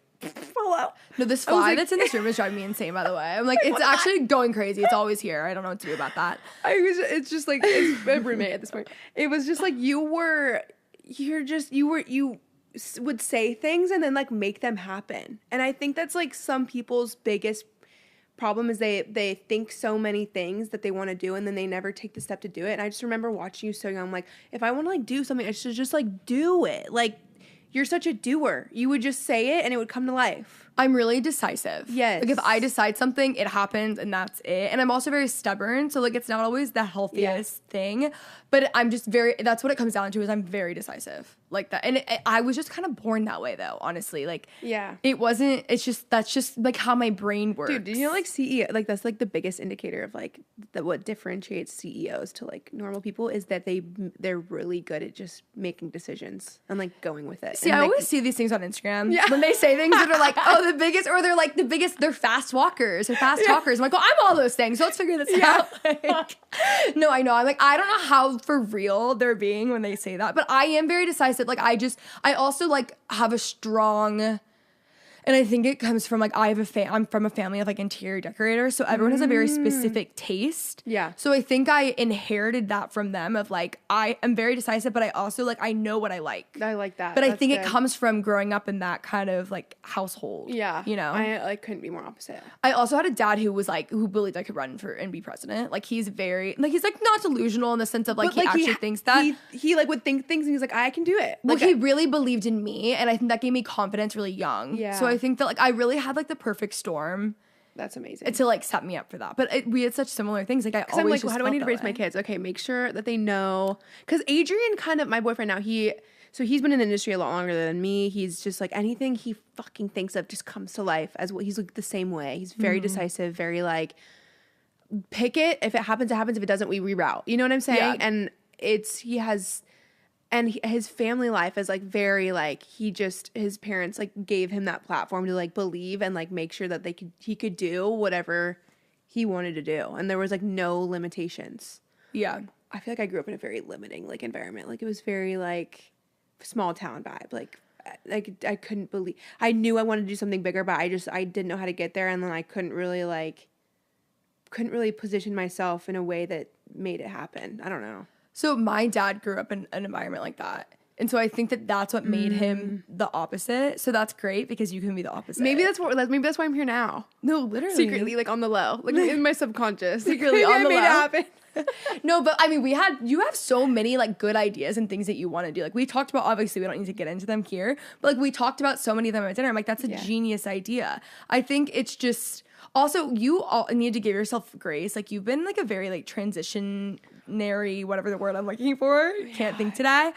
hello. No, this fly that's in this room is driving me insane, by the way. I'm like, it's actually going crazy. It's always here. I don't know what to do about that. It's just like, it's my roommate at this point. It was just like, you would say things and then like make them happen. And I think that's like some people's biggest problem is they think so many things that they want to do and then they never take the step to do it. And I just remember watching you so young. I'm like, if I want to like do something, I should just like do it. Like, you're such a doer. You would just say it and it would come to life. I'm really decisive. Yes. Like, if I decide something, it happens and that's it. And I'm also very stubborn. So, like, it's not always the healthiest thing. But I'm just that's what it comes down to, is I'm very decisive. like that. And I was just kind of born that way though, honestly. Like, yeah, that's just like how my brain works. Dude, do you know like CEO, like that's like the biggest indicator of like what differentiates CEOs to like normal people is that they're really good at just making decisions and like going with it. See, and, I like, always see these things on Instagram when they say things that are like, oh, they're fast walkers, they're fast talkers. I'm like, well, I'm all those things, so let's figure this out. Like, no, I know. I'm like, I don't know how for real they're being when they say that, but I am very decisive. Like, I also like have a strong, and I think it comes from like I'm from a family of like interior decorators, so everyone has a very specific taste. Yeah. So I think I inherited that from them of like I am very decisive, but I also like I know what I like. I like that. But I think it comes from growing up in that kind of like household. Yeah. You know? I like couldn't be more opposite. I also had a dad who believed I could run for and be president. Like he's very like he's like not delusional in the sense of like he actually thinks that. He like would think things and he's like, I can do it. Well, Like he really believed in me, and I think that gave me confidence really young. Yeah. So I think that like I really had like the perfect storm that's amazing. to like set me up for that. But we had such similar things. Like I always I'm like, just well, how do I need to raise my kids? Okay, make sure that they know. Because Adrian, kind of my boyfriend now, he's been in the industry a lot longer than me. He's just like anything he fucking thinks of just comes to life as well. He's like the same way. He's very decisive, very like pick it. If it happens, it happens. If it doesn't, we reroute. You know what I'm saying? Yeah. And his family life is like very like his parents like gave him that platform to like believe and like make sure that he could do whatever he wanted to do, and there was like no limitations. Yeah. I feel like I grew up in a very limiting like environment. Like it was very like small town vibe. Like I couldn't believe, I knew I wanted to do something bigger, but I didn't know how to get there, and then I couldn't really position myself in a way that made it happen. I don't know. So my dad grew up in an environment like that. And so I think that that's what made him the opposite. So that's great because you can be the opposite. Maybe that's why I'm here now. No, literally. Secretly, like on the low, like in my subconscious. Secretly on the low. It happen. No, but I mean, you have so many like good ideas and things that you want to do. Like we talked about, obviously we don't need to get into them here, but like we talked about so many of them at dinner. I'm like, that's a genius idea. I think it's just, also you all need to give yourself grace. Like you've been like a very like transitionary, whatever the word I'm looking for, can't think today,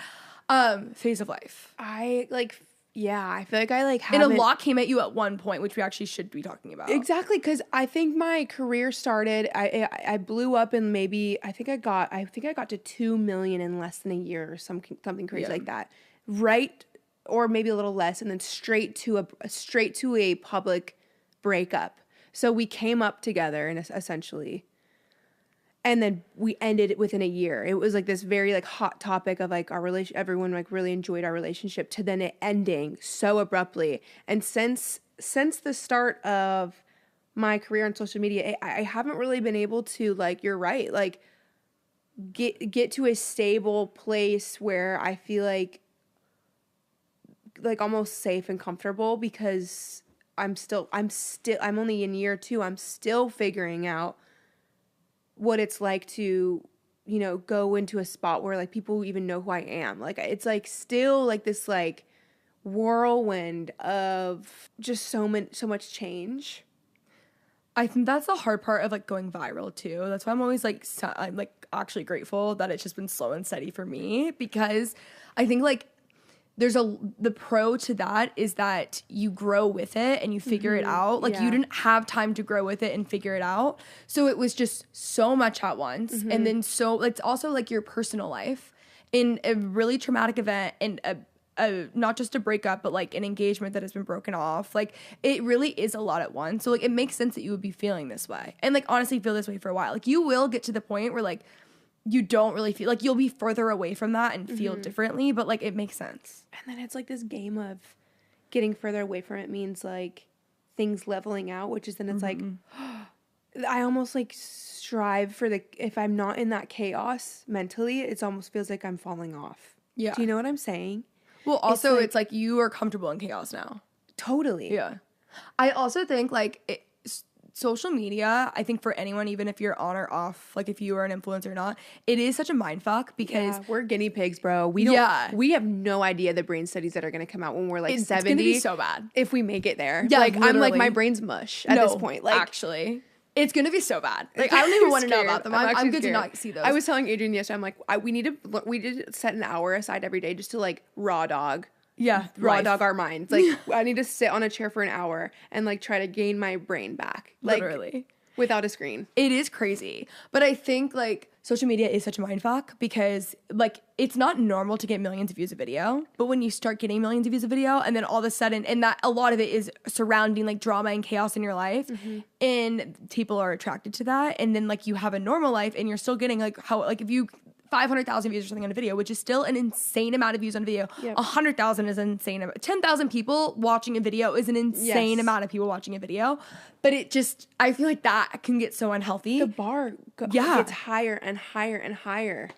phase of life. I feel like I like haven't. And a lot came at you at one point, which we actually should be talking about. Exactly, because I think my career started. I blew up in maybe I think I got to 2 million in less than a year or something crazy like that, right? Or maybe a little less, and then straight to a public breakup. So we came up together and essentially. And then we ended it within a year. It was like this very like hot topic of like our relation. Everyone like really enjoyed our relationship to then it ending so abruptly. And since the start of my career on social media, I haven't really been able to like, you're right, like get to a stable place where I feel like almost safe and comfortable, because I'm only in year 2. I'm still figuring out what it's like to, you know, go into a spot where like people even know who I am. Like it's like still like this like whirlwind of just so much change. I think that's the hard part of like going viral too. That's why I'm always like I'm like actually grateful that it's just been slow and steady for me, because I think like the pro to that is that you grow with it and you figure it out. Like you didn't have time to grow with it and figure it out. So it was just so much at once. And then so it's also like your personal life in a really traumatic event and a not just a breakup, but like an engagement that has been broken off. Like it really is a lot at once. So like it makes sense that you would be feeling this way and like honestly feel this way for a while. Like you will get to the point where like you don't really feel like you'll be further away from that and feel differently, but like it makes sense. And then it's like this game of getting further away from it means like things leveling out, which is then it's like I almost like strive for if I'm not in that chaos mentally, it almost feels like I'm falling off. Yeah. Do you know what I'm saying? Well, also it's like you are comfortable in chaos now. Totally. Yeah. I also think like social media, I think for anyone, even if you're on or off, like if you are an influencer or not, it is such a mindfuck because we're guinea pigs, bro. We have no idea the brain studies that are going to come out when we're like 70. It's going to be so bad if we make it there. Yeah, like literally. I'm like my brain's mush at this point. Like actually, It's going to be so bad. Like, I don't even want to know scared. about them. I'm good to not see those. I was telling Adrian yesterday, I'm like, we need to set an hour aside every day just to like raw dog dog our minds. Like, I need to sit on a chair for an hour and like try to gain my brain back. Like, literally. Without a screen. It is crazy. But I think like social media is such a mindfuck because like it's not normal to get millions of views a video. But when you start getting millions of views a video and then all of a sudden, and that a lot of it is surrounding like drama and chaos in your life, and people are attracted to that. And then like you have a normal life and you're still getting like if you 500,000 views or something on a video, which is still an insane amount of views on a video. 100,000 is insane. 10,000 people watching a video is an insane amount of people watching a video. But it just, I feel like that can get so unhealthy. The bar gets higher and higher and higher.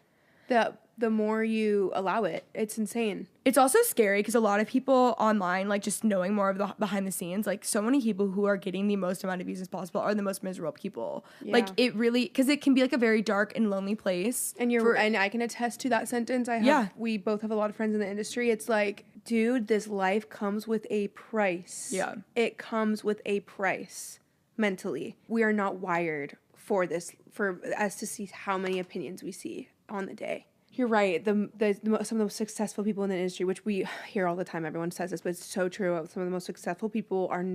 The more you allow it, it's insane. It's also scary because a lot of people online, like just knowing more of the behind the scenes, like so many people who are getting the most amount of views as possible are the most miserable people. Yeah. Like it really, because it can be like a very dark and lonely place. And and I can attest to that sentence. We both have a lot of friends in the industry. It's like, dude, this life comes with a price. Yeah. It comes with a price mentally. We are not wired for this, for us to see how many opinions we see on the day. You're right. Some of the most successful people in the industry, which we hear all the time, everyone says this, but it's so true. Some of the most successful people are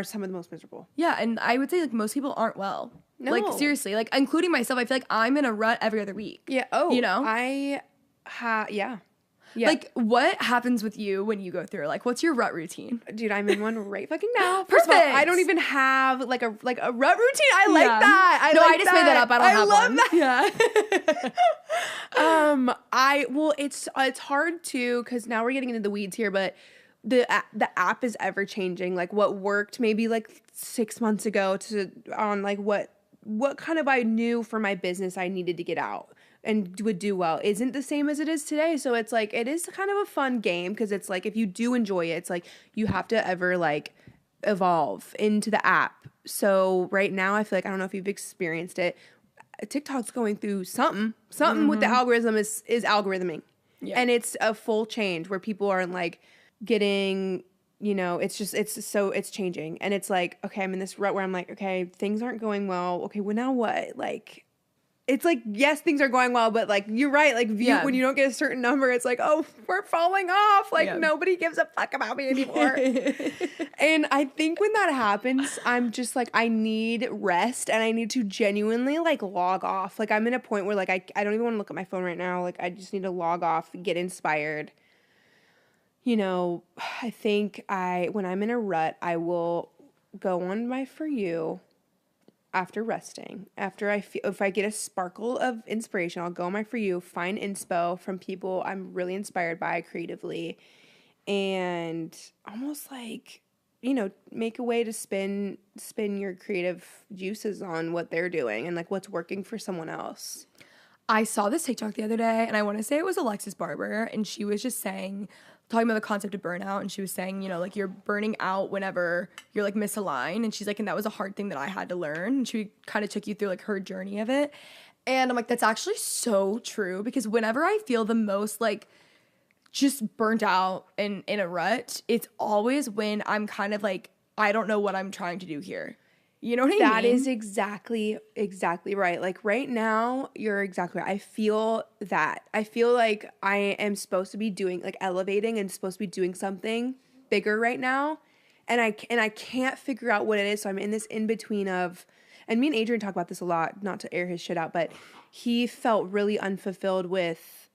some of the most miserable. Yeah, and I would say like most people aren't well. No. Like seriously, like including myself, I feel like I'm in a rut every other week. Yeah. Oh, you know, yeah. Like, what happens with you when you go through? Like, what's your rut routine? Dude, I'm in one right fucking now. First of all, I don't even have like a rut routine. I like that. I just made that up. I don't have one. That. It's hard to, because now we're getting into the weeds here, but the app is ever changing. Like what worked maybe like 6 months ago on like what kind of I knew for my business I needed to get out and would do well isn't the same as it is today. So it's like, it is kind of a fun game because it's like, if you do enjoy it, it's like you have to ever like evolve into the app. So right now I feel like, I don't know if you've experienced it, TikTok's going through something with the algorithm is algorithming. Yeah. And it's a full change where people aren't like getting, it's changing. And it's like, okay, I'm in this rut where I'm like, okay, things aren't going well. Okay, well now what? Like, it's like, yes, things are going well, but like, you're right. Like when you don't get a certain number, it's like, oh, we're falling off. Like nobody gives a fuck about me anymore. And I think when that happens, I'm just like, I need rest and I need to genuinely like log off. Like I'm in a point where like, I don't even want to look at my phone right now. Like I just need to log off, get inspired. I think when I'm in a rut, I will go on my For You after resting. If I get a sparkle of inspiration, I'll go on my For You, find inspo from people I'm really inspired by creatively, and almost like, make a way to spin your creative juices on what they're doing and like what's working for someone else. I saw this TikTok the other day, and I want to say it was Alexis Barber, and she was just talking about the concept of burnout, and she was saying, like you're burning out whenever you're like misaligned, and she's like, and that was a hard thing that I had to learn, and she kind of took you through like her journey of it, and I'm like, that's actually so true, because whenever I feel the most like just burnt out and in a rut, it's always when I'm kind of like, I don't know what I'm trying to do here. You know what I mean? That is exactly right. Like right now, you're exactly right. I feel that. I feel like I am supposed to be doing like elevating and supposed to be doing something bigger right now. And I can't figure out what it is. So I'm in this in between of, and me and Adrian talk about this a lot, not to air his shit out, but he felt really unfulfilled with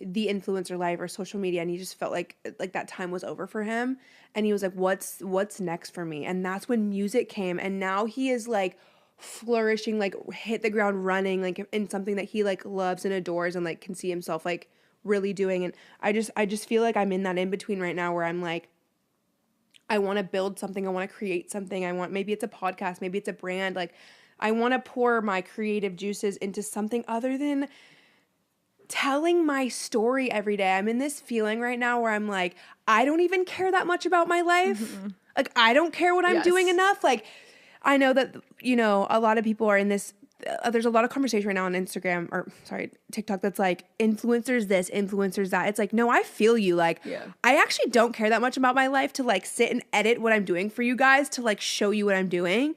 the influencer life or social media, and he just felt like that time was over for him, and he was like, what's next for me? And that's when music came, and now he is like flourishing, like hit the ground running, like in something that he like loves and adores and like can see himself like really doing. And I just feel like I'm in that in between right now where I'm like, I want to build something, I want to create something, maybe it's a podcast, maybe it's a brand, like I want to pour my creative juices into something other than telling my story every day. I'm in this feeling right now where I'm like, I don't even care that much about my life. Mm-hmm. Like, I don't care what I'm doing enough. Like, I know that, a lot of people are in this, there's a lot of conversation right now on TikTok that's like, influencers this, influencers that. It's like, no, I feel you. Like, I actually don't care that much about my life to like sit and edit what I'm doing for you guys to like show you what I'm doing.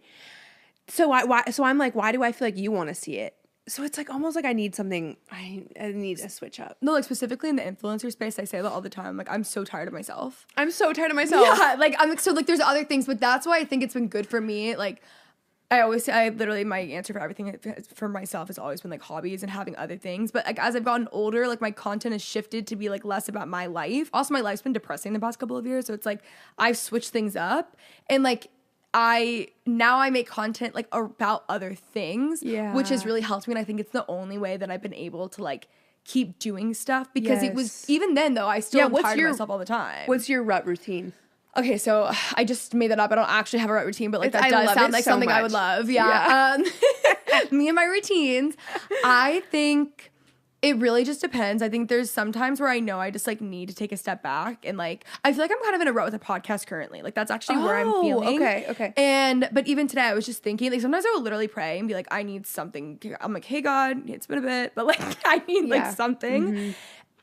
So I'm like, why do I feel like you want to see it? So it's like almost like I need something. I need to switch up. No, like specifically in the influencer space, I say that all the time. Like, I'm so tired of myself. I'm so tired of myself. Yeah, like I'm like, so like there's other things, but that's why I think it's been good for me. Like, I always say, I literally, my answer for everything for myself has always been like hobbies and having other things. But like as I've gotten older, like my content has shifted to be like less about my life. Also, my life's been depressing the past couple of years, so it's like I've switched things up, and like I make content like about other things, which has really helped me. And I think it's the only way that I've been able to like keep doing stuff, because it was, even then though, I still am tired of myself all the time. What's your rut routine? Okay, so I just made that up. I don't actually have a rut routine, but like that does sound like something I would love. Yeah. Me and my routines. I think it really just depends. I think there's some times where I know I just like need to take a step back, and like I feel like I'm kind of in a rut with a podcast currently. Like that's actually where I'm feeling. Okay. But even today I was just thinking, like sometimes I will literally pray and be like, I need something. I'm like, hey God, it's been a bit, but like I need like something. Mm-hmm.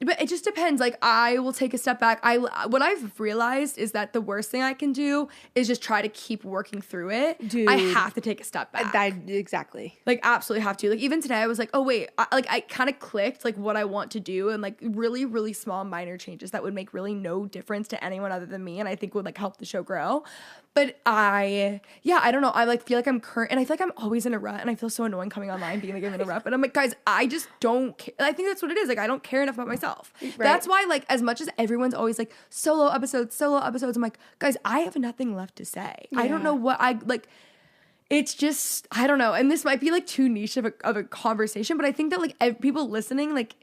But it just depends. Like I will take a step back. What I've realized is that the worst thing I can do is just try to keep working through it. Dude, I have to take a step back. Exactly. Like absolutely have to. Like even today I was like, oh wait, I kind of clicked like what I want to do, and like really, really small minor changes that would make really no difference to anyone other than me, and I think would like help the show grow. But I don't know. I like feel like I'm current, and I feel like I'm always in a rut, and I feel so annoying coming online being like I'm in a rut. But I'm like, guys, I just don't care. I think that's what it is. Like I don't care enough about myself. Right. That's why, like, as much as everyone's always like solo episodes, I'm like, guys, I have nothing left to say. Yeah. I don't know what I like. It's just, I don't know. And this might be like too niche of a conversation, but I think that like people listening, like,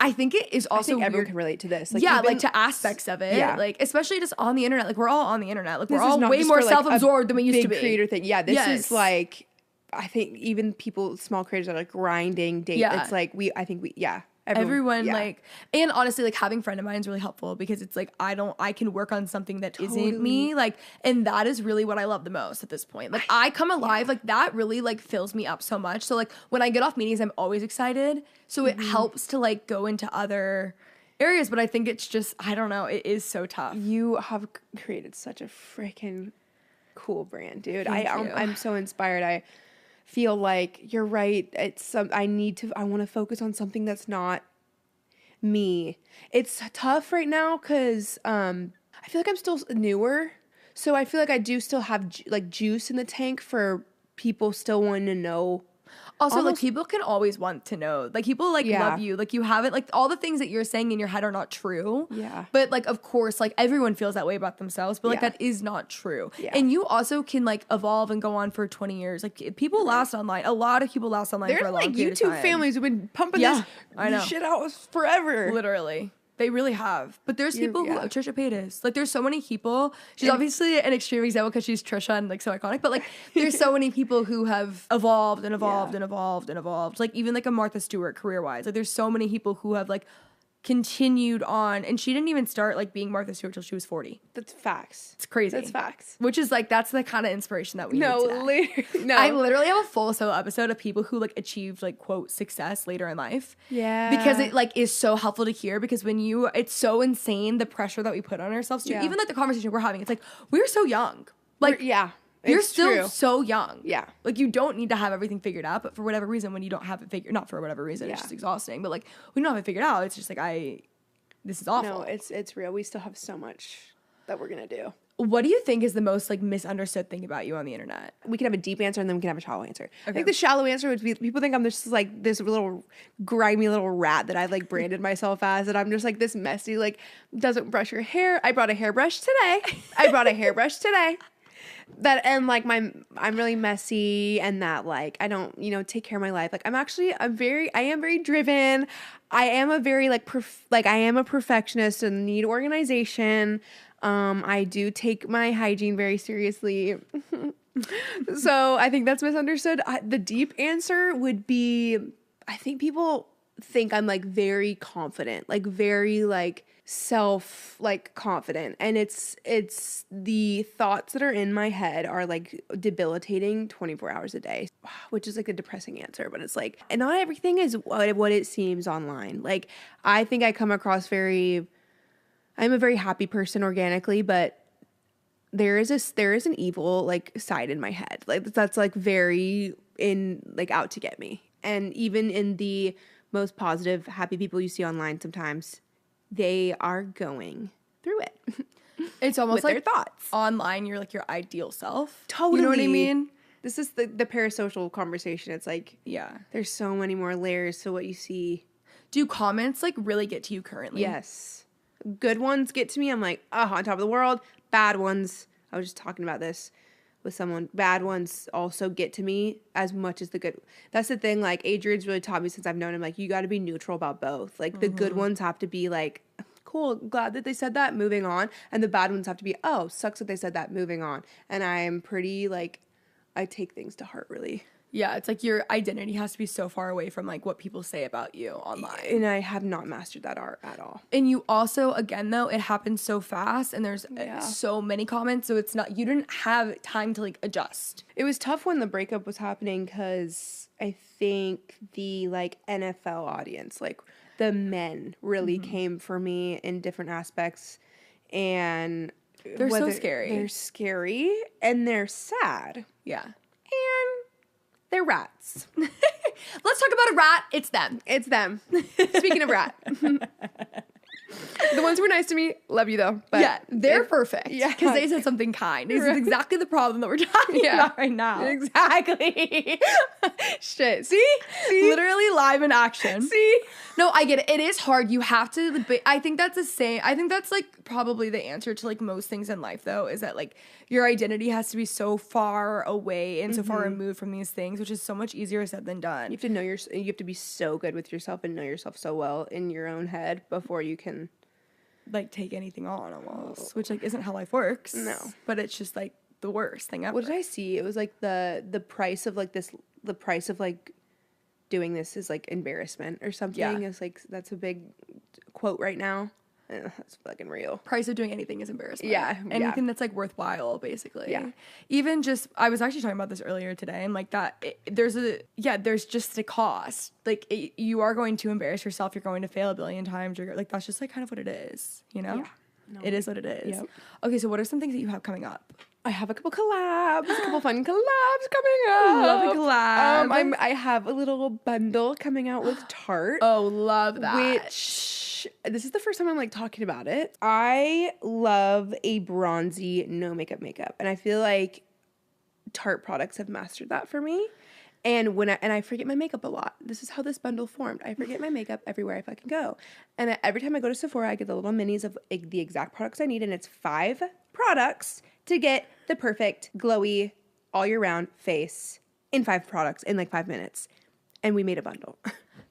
I think it is also I think everyone weird. Can relate to this. Like, yeah, like to aspects of it. Yeah. Like, especially just on the internet. Like, we're all on the internet. Like, we're all way more self-absorbed than we used to be. Creator thing. Yeah, this is like, I think even people, small creators that are like grinding date. Yeah. It's like, everyone like, and honestly, like having a friend of mine is really helpful, because it's like I can work on something that isn't me, like, and that is really what I love the most at this point. Like I come alive, like that really like fills me up so much. So like when I get off meetings, I'm always excited, so it helps to like go into other areas. But I think it's just, I don't know, it is so tough. You have created such a freaking cool brand, dude. I'm so inspired. I feel like you're right. I want to focus on something that's not me. It's tough right now because I feel like I'm still newer, so I feel like I do still have like juice in the tank for people still wanting to know. Also, like people can always want to know. Like people like love you. Like you haven't, like all the things that you're saying in your head are not true. Yeah. But like of course, like everyone feels that way about themselves, but like that is not true. Yeah. And you also can like evolve and go on for 20 years. Like people last online. A lot of people last online for a long period of time. There's like YouTube families who've been pumping this shit out forever. Literally. They really have. But there's people who, Trisha Paytas, like there's so many people. She's obviously an extreme example because she's Trisha and like so iconic, but like there's so many people who have evolved and evolved and evolved and evolved. Like even like a Martha Stewart career-wise. Like there's so many people who have like continued on, and she didn't even start like being Martha Stewart till she was 40. That's facts. It's crazy. That's facts. Which is like, that's the kind of inspiration that we need today. No, I literally have a full solo episode of people who like achieved like quote success later in life. Yeah. Because it like is so helpful to hear, because when it's so insane the pressure that we put on ourselves too. Even like the conversation we're having, it's like we're so young. Like you're still so young. Yeah. Like you don't need to have everything figured out, but for whatever reason, when you don't have it figured, not for whatever reason, it's just exhausting. But like when you don't have it figured out, it's just like this is awful. No, it's real. We still have so much that we're gonna do. What do you think is the most like misunderstood thing about you on the internet? We can have a deep answer and then we can have a shallow answer. Okay. I think the shallow answer would be people think I'm just like this little grimy little rat that I've like branded myself as, and I'm just like this messy, like doesn't brush your hair. I brought a hairbrush today. That, and like I'm really messy, and that like I don't take care of my life. Like I am very driven. I am a very I am a perfectionist and need organization. I do take my hygiene very seriously. So I think that's misunderstood. The deep answer would be, I think people think I'm like very confident, like very like self like confident, and it's the thoughts that are in my head are like debilitating 24 hours a day, which is like a depressing answer, but it's like, and not everything is what it seems online. Like I think I come across I'm a very happy person organically, but there is an evil like side in my head. Like that's like very out to get me. And even in the most positive, happy people you see online, sometimes they are going through it. It's almost with like their thoughts. Online, you're like your ideal self. Totally. You know what I mean? This is the parasocial conversation. It's like, yeah, there's so many more layers to what you see. Do comments like really get to you currently? Yes. Good ones get to me. I'm like, on top of the world. Bad ones, I was just talking about this with someone. Bad ones also get to me as much as the good. That's the thing. Like, Adrian's really taught me since I've known him, like, you got to be neutral about both. Like, the good ones have to be like, cool, glad that they said that, moving on. And the bad ones have to be, oh, sucks that they said that, moving on. And I'm pretty, like, I take things to heart, really. Yeah, it's like your identity has to be so far away from like what people say about you online. And I have not mastered that art at all. And you also, again though, it happens so fast and there's so many comments, so it's not, you didn't have time to like adjust. It was tough when the breakup was happening because I think the like NFL audience, like the men really came for me in different aspects, and they're so scary. They're scary and they're sad. Yeah. And they're rats. Let's talk about a rat. It's them. It's them. Speaking of rat. The ones who were nice to me, love you though. But yeah, they're perfect. Yeah. Because they said something kind. This is exactly the problem that we're talking about right now. Exactly. Shit. See? Literally live in action. See? No, I get it. It is hard. You have to, but I think that's the same. I think that's like probably the answer to like most things in life though, is that like your identity has to be so far away and so far removed from these things, which is so much easier said than done. You have to know you have to be so good with yourself and know yourself so well in your own head before you can like take anything on almost, which like isn't how life works. No. But it's just like the worst thing ever. What did I see? It was like the price of like doing this is like embarrassment or something. Yeah. It's like, that's a big quote right now. That's fucking real. Price of doing anything is embarrassment. Yeah. Anything that's like worthwhile, basically. Yeah. Even just, I was actually talking about this earlier today. I'm like there's just a cost. Like you are going to embarrass yourself. You're going to fail a billion times. You're like, that's just like kind of what it is, you know? Yeah. No. It is what it is. Yep. Okay, so what are some things that you have coming up? I have a couple collabs, a couple fun collabs coming up. Love a collab. I have a little bundle coming out with Tarte. Oh, love that. Which, this is the first time I'm like talking about it. I love a bronzy, no makeup. And I feel like Tarte products have mastered that for me. And I forget my makeup a lot. This is how this bundle formed. I forget my makeup everywhere I fucking go. And every time I go to Sephora, I get the little minis of the exact products I need. And it's 5 products to get the perfect, glowy, all year round face in 5 products in like 5 minutes. And we made a bundle.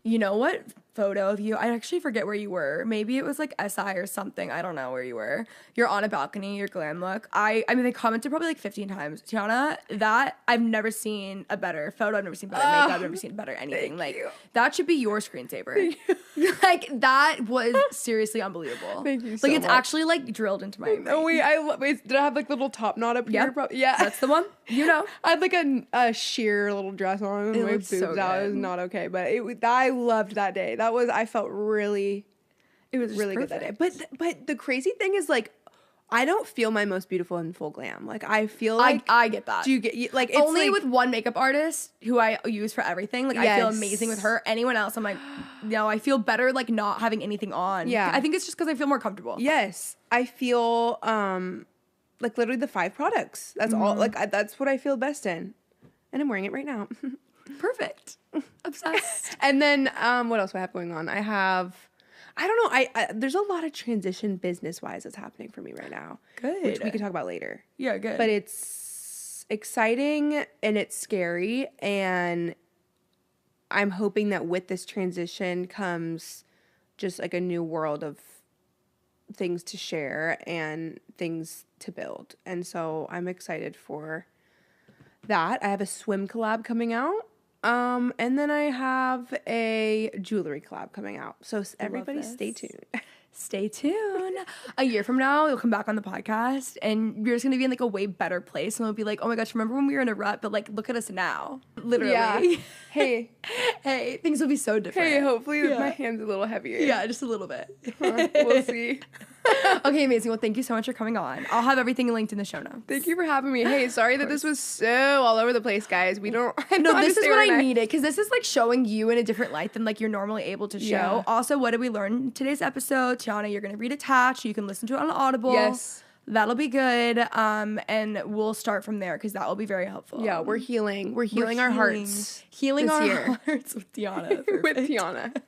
You know what photo of you? I actually forget where you were. Maybe it was like SI or something. I don't know where you were. You're on a balcony, your glam look. I mean, they commented probably like 15 times. Tiana, that I've never seen a better photo. I've never seen better makeup. I've never seen better anything. Like that should be your screensaver. Like that was seriously unbelievable. Thank you so much. Like it's much. Actually like drilled into my brain. Oh wait, did I have like the little top knot up here? Yeah, that's the one. You know, I had like a sheer little dress on and my boobs so out. It was not okay, but I loved that day. I felt really, it was really good that day. But the crazy thing is like, I don't feel my most beautiful in full glam. Like I feel like I get that. Do you get like it's only like, with one makeup artist who I use for everything? Like I feel amazing with her. Anyone else, I'm like, no, I feel better like not having anything on. Yeah, I think it's just because I feel more comfortable. Yes, I feel like literally the 5 products. That's all. Like that's what I feel best in, and I'm wearing it right now. Perfect. Obsessed. And then what else do I have going on? I don't know. I there's a lot of transition business-wise that's happening for me right now. Good. Which we can talk about later. Yeah, good. But it's exciting and it's scary, and I'm hoping that with this transition comes just like a new world of things to share and things to build. And so I'm excited for that. I have a swim collab coming out. And then I have a jewelry collab coming out. So everybody stay tuned. Stay tuned. A year from now, you'll come back on the podcast and you're just going to be in like a way better place. And we'll be like, oh my gosh, remember when we were in a rut? But like, look at us now. Literally. Yeah. Hey, things will be so different. Hey, hopefully my hand's a little heavier. Yeah, just a little bit. We'll see. Okay, amazing. Well, thank you so much for coming on. I'll have everything linked in the show notes. Thank you for having me. Hey, sorry that this was so all over the place, guys. We don't. No, this is what I needed because this is like showing you in a different light than like you're normally able to show. Yeah. Also, what did we learn in today's episode? Tiana, you're gonna read attached. You can listen to it on Audible. Yes. That'll be good. And we'll start from there because that will be very helpful. Yeah, we're healing. We're healing our hearts. Healing this our year. hearts with Tiana. With Tiana.